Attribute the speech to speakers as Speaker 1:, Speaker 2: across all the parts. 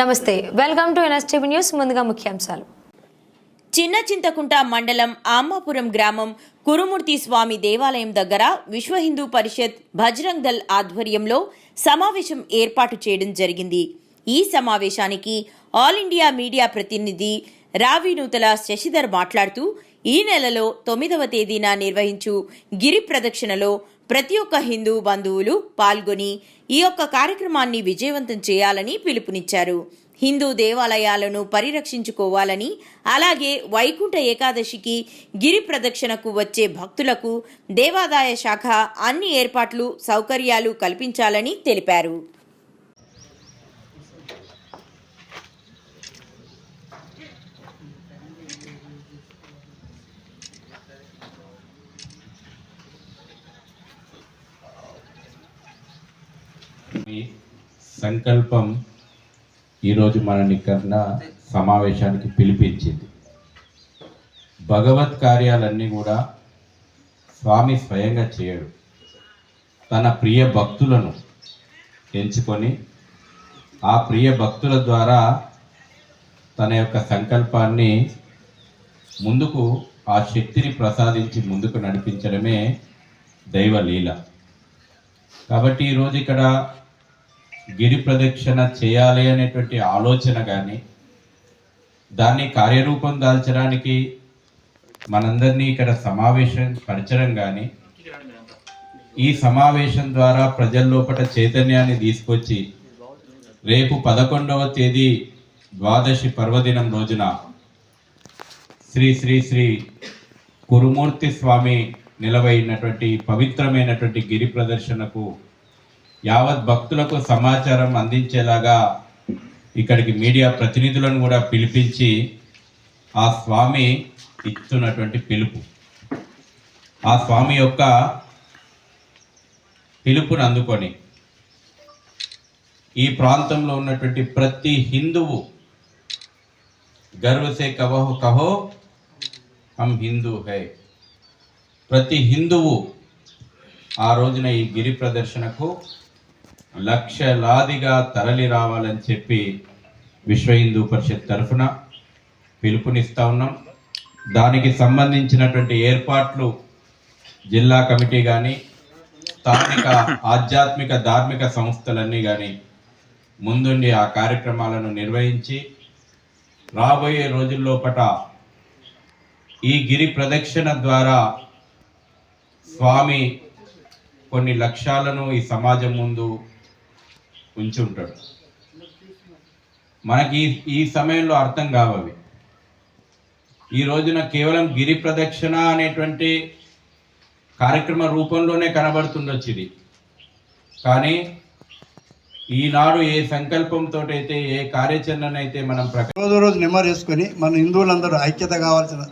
Speaker 1: నమస్తే, welcome to NSTV news. ముందుగా ముఖ్యాంశాలు.
Speaker 2: చిన్న చింతకుంట మండలం ఆమ్మాపురం గ్రామం కురుమూర్తి స్వామి దేవాలయం దగ్గర విశ్వ హిందూ పరిషత్ బజరంగ్ దళ్ ఆధ్వర్యంలో సమావేశం ఏర్పాటు చేయడం జరిగింది. ఈ సమావేశానికి ఆల్ ఇండియా మీడియా ప్రతినిధి రావినూతల శశిధర్ మాట్లాడుతూ, ఈ నెలలో 9వ తేదీన నిర్వహించు గిరి ప్రదక్షిణలో ప్రతి ఒక్క హిందూ బంధువులు పాల్గొని ఈ యొక్క కార్యక్రమాన్ని విజయవంతం చేయాలని పిలుపునిచ్చారు. హిందూ దేవాలయాలను పరిరక్షించుకోవాలని, అలాగే వైకుంఠ ఏకాదశికి గిరి ప్రదక్షిణకు వచ్చే భక్తులకు దేవాదాయ శాఖ అన్ని ఏర్పాట్లు సౌకర్యాలు కల్పించాలని తెలిపారు.
Speaker 3: సంకల్పం ఈరోజు మనని కన్నా సమావేశానికి పిలిపించింది. భగవత్ కార్యాలన్నీ కూడా స్వామి స్వయంగా చేయడు. తన ప్రియ భక్తులను ఎంచుకొని ఆ ప్రియ భక్తుల ద్వారా తన యొక్క సంకల్పాన్ని ముందుకు, ఆ శక్తిని ప్రసాదించి ముందుకు నడిపించడమే దైవ లీల. కాబట్టి ఈరోజు ఇక్కడ గిరి ప్రదక్షిణ చేయాలి అనేటువంటి ఆలోచన కానీ, దాన్ని కార్యరూపం దాల్చడానికి మనందరినీ ఇక్కడ సమావేశం పరచడం కానీ, ఈ సమావేశం ద్వారా ప్రజల్లోపట చైతన్యాన్ని తీసుకొచ్చి రేపు 11వ తేదీ ద్వాదశి పర్వదినం రోజున శ్రీ శ్రీ శ్రీ కురుమూర్తి స్వామి నిలవైనటువంటి పవిత్రమైనటువంటి గిరి ప్రదర్శనకు యావత్ భక్తులకు సమాచారం అందించేలాగా ఇక్కడికి మీడియా ప్రతినిధులను కూడా పిలిపించి ఆ స్వామి ఇస్తున్నటువంటి పిలుపు, ఆ స్వామి యొక్క పిలుపును అందుకొని ఈ ప్రాంతంలో ఉన్నటువంటి ప్రతి హిందువు గర్వ సే కహో హమ్ హిందూ హై, ప్రతి హిందువు ఆ రోజున ఈ గిరి ప్రదర్శనకు లక్షలాదిగా తరలి రావాలని చెప్పి విశ్వ హిందూ పరిషత్ తరఫున పిలుపునిస్తా ఉన్నాం. దానికి సంబంధించినటువంటి ఏర్పాట్లు జిల్లా కమిటీ కానీ, స్థానిక ఆధ్యాత్మిక ధార్మిక సంస్థలన్నీ కానీ ముందుండి ఆ కార్యక్రమాలను నిర్వహించి రాబోయే రోజుల్లోపట ఈ గిరి ప్రదక్షిణ ద్వారా స్వామి కొన్ని లక్ష్యాలను ఈ సమాజం ముందు ఉంచుంటాడు. మనకి ఈ సమయంలో అర్థం కావవి. ఈ రోజున కేవలం గిరి ప్రదక్షిణ అనేటువంటి కార్యక్రమ రూపంలోనే కనబడుతుండొచ్చు ఇది. కానీ ఈనాడు ఏ సంకల్పంతో అయితే, ఏ కార్యాచరణనైతే మనం
Speaker 4: రోజు నెమ్మరేసుకొని మన హిందువులందరూ ఐక్యత కావాల్సిన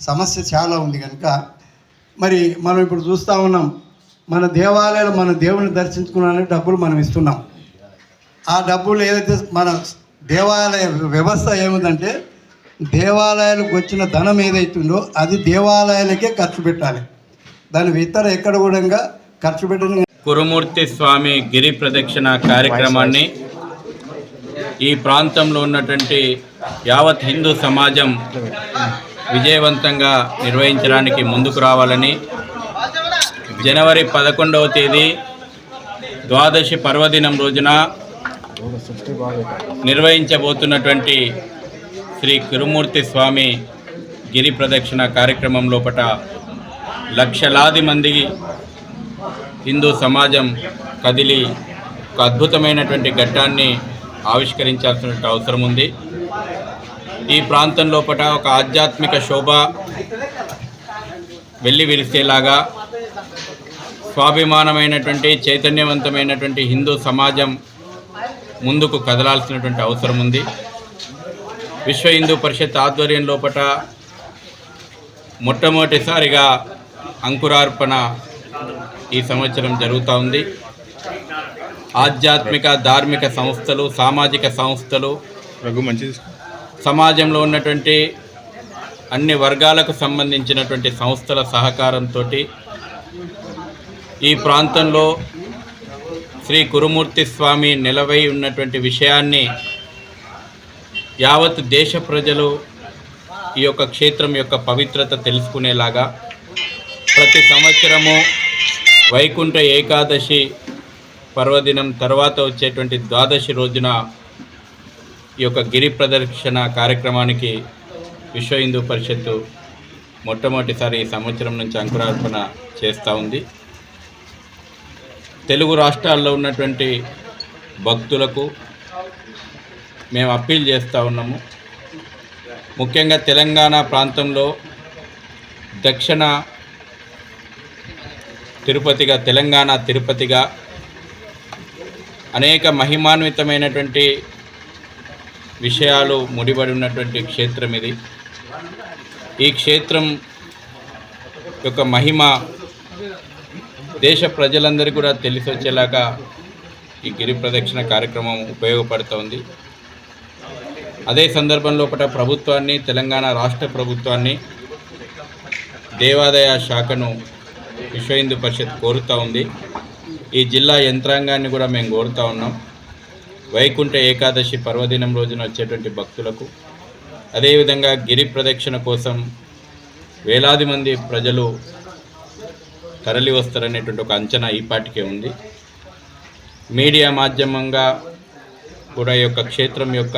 Speaker 4: సమస్య చాలా ఉంది కనుక మరి మనం ఇప్పుడు చూస్తూ ఉన్నాం, మన దేవాలయాలు మన దేవుని దర్శించుకున్నానికి డబ్బులు మనం ఇస్తున్నాం. ఆ డబ్బులు ఏదైతే మన దేవాలయ వ్యవస్థ ఏముందంటే, దేవాలయాలకు వచ్చిన ధనం ఏదైతుందో అది దేవాలయాలకే ఖర్చు పెట్టాలి, దాని ఇతర ఎక్కడ కూడా ఖర్చు పెట్టడం.
Speaker 3: కురుమూర్తి స్వామి గిరి ప్రదక్షిణ కార్యక్రమాన్ని ఈ ప్రాంతంలో ఉన్నటువంటి యావత్ హిందూ సమాజం విజయవంతంగా నిర్వహించడానికి ముందుకు రావాలని, జనవరి 11వ తేదీ ద్వాదశి పర్వదినం రోజున నిర్వహించబోతున్నటువంటి శ్రీ కురుమూర్తి స్వామి గిరి ప్రదక్షిణ కార్యక్రమం లోపట లక్షలాది మంది హిందూ సమాజం కదిలి ఒక అద్భుతమైనటువంటి ఘట్టాన్ని ఆవిష్కరించాల్సిన అవసరం ఉంది. ఈ ప్రాంతం లోపట ఒక ఆధ్యాత్మిక శోభ వెళ్ళి విరిసేలాగా స్వాభిమానమైనటువంటి చైతన్యవంతమైనటువంటి హిందూ సమాజం ముందుకు కదలాల్సినటువంటి అవసరం ఉంది. విశ్వ హిందూ పరిషత్ ఆధ్వర్యం లోపట మొట్టమొదటిసారిగా అంకురార్పణ ఈ సంవత్సరం జరుగుతూ ఉంది. ఆధ్యాత్మిక ధార్మిక సంస్థలు, సామాజిక సంస్థలు, సమాజంలో ఉన్నటువంటి అన్ని వర్గాలకు సంబంధించినటువంటి సంస్థల సహకారంతో ఈ ప్రాంతంలో శ్రీ కురుమూర్తి స్వామి నిలవై ఉన్నటువంటి విషయాన్ని యావత్ దేశ ప్రజలు ఈ యొక్క క్షేత్రం యొక్క పవిత్రత తెలుసుకునేలాగా ప్రతి సంవత్సరము వైకుంఠ ఏకాదశి పర్వదినం తర్వాత వచ్చేటువంటి ద్వాదశి రోజున ఈ యొక్క గిరి ప్రదక్షిణ కార్యక్రమానికి విశ్వ హిందూ పరిషత్తు మొట్టమొదటిసారి ఈ సంవత్సరం నుంచి అంకురార్పణ చేస్తూ ఉంది. తెలుగు రాష్ట్రాల్లో ఉన్నటువంటి భక్తులకు మేము అప్పీల్ చేస్తూ ఉన్నాము. ముఖ్యంగా తెలంగాణ ప్రాంతంలో దక్షిణ తిరుపతిగా, తెలంగాణ తిరుపతిగా అనేక మహిమాన్వితమైనటువంటి విషయాలు ముడిపడి ఉన్నటువంటి క్షేత్రం ఇది. ఈ క్షేత్రం యొక్క మహిమ దేశ ప్రజలందరికీ కూడా తెలిసి వచ్చేలాగా ఈ గిరి ప్రదక్షిణ కార్యక్రమం ఉపయోగపడుతోంది. అదే సందర్భంలో ప్రభుత్వాన్ని, తెలంగాణ రాష్ట్ర ప్రభుత్వాన్ని, దేవాదాయ శాఖను విశ్వ హిందూ పరిషత్ కోరుతూ ఉంది. ఈ జిల్లా యంత్రాంగాన్ని కూడా మేము కోరుతూ ఉన్నాం. వైకుంఠ ఏకాదశి పర్వదినం రోజున వచ్చేటువంటి భక్తులకు, అదేవిధంగా గిరి ప్రదక్షిణ కోసం వేలాది మంది ప్రజలు తరలి వస్తారనేటువంటి ఒక అంచనా ఈపాటికే ఉంది. మీడియా మాధ్యమంగా కూడా ఈ యొక్క క్షేత్రం యొక్క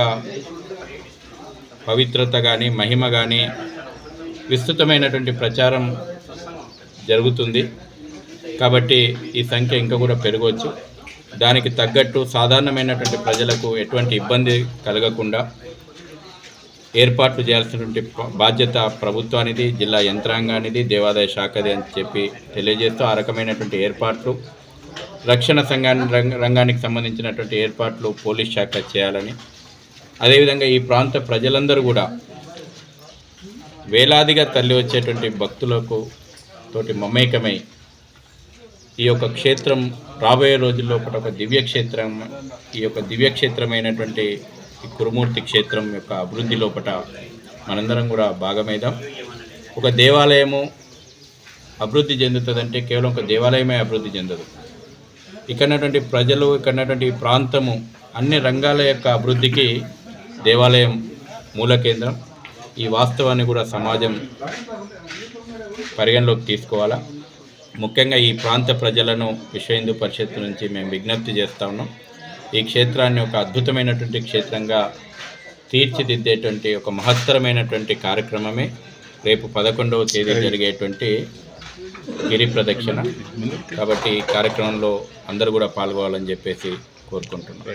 Speaker 3: పవిత్రత కానీ, మహిమ కానీ విస్తృతమైనటువంటి ప్రచారం జరుగుతుంది. కాబట్టి ఈ సంఖ్య ఇంకా కూడా పెరగవచ్చు. దానికి తగ్గట్టు సాధారణమైనటువంటి ప్రజలకు ఎటువంటి ఇబ్బంది కలగకుండా ఏర్పాట్లు చేయాల్సినటువంటి బాధ్యత ప్రభుత్వానిది, జిల్లా యంత్రాంగానిది, దేవాదాయ శాఖది అని చెప్పి తెలియజేస్తూ ఆ రకమైనటువంటి ఏర్పాట్లు, రక్షణ రంగానికి సంబంధించినటువంటి ఏర్పాట్లు పోలీస్ శాఖ చేయాలని, అదేవిధంగా ఈ ప్రాంత ప్రజలందరూ కూడా వేలాదిగా తరలి వచ్చేటువంటి భక్తులకు తోటి మమేకమై ఈ యొక్క క్షేత్రం రాబోయే రోజుల్లో ఒక దివ్యక్షేత్రం, ఈ యొక్క దివ్యక్షేత్రమైనటువంటి ఈ కురుమూర్తి క్షేత్రం యొక్క అభివృద్ధి లోపల మనందరం కూడా భాగమైదాం. ఒక దేవాలయము అభివృద్ధి చెందుతుందంటే కేవలం ఒక దేవాలయమే అభివృద్ధి చెందదు. ఇక్కడటువంటి ప్రజలు, ఇక్కడటువంటి ప్రాంతము అన్ని రంగాల యొక్క అభివృద్ధికి దేవాలయం మూల కేంద్రం. ఈ వాస్తవాన్ని కూడా సమాజం పరిగణలోకి తీసుకోవాలా. ముఖ్యంగా ఈ ప్రాంత ప్రజలను విశ్వ హిందూ పరిషత్ నుంచి మేము విజ్ఞప్తి చేస్తూ ఉన్నాం. ఈ క్షేత్రాన్ని ఒక అద్భుతమైనటువంటి క్షేత్రంగా తీర్చిదిద్దేటువంటి ఒక మహత్తరమైనటువంటి కార్యక్రమమే రేపు 11వ తేదీ జరిగేటువంటి గిరి ప్రదక్షిణ. కాబట్టి ఈ కార్యక్రమంలో అందరూ కూడా పాల్గొవాలని చెప్పేసి కోరుకుంటున్నాం.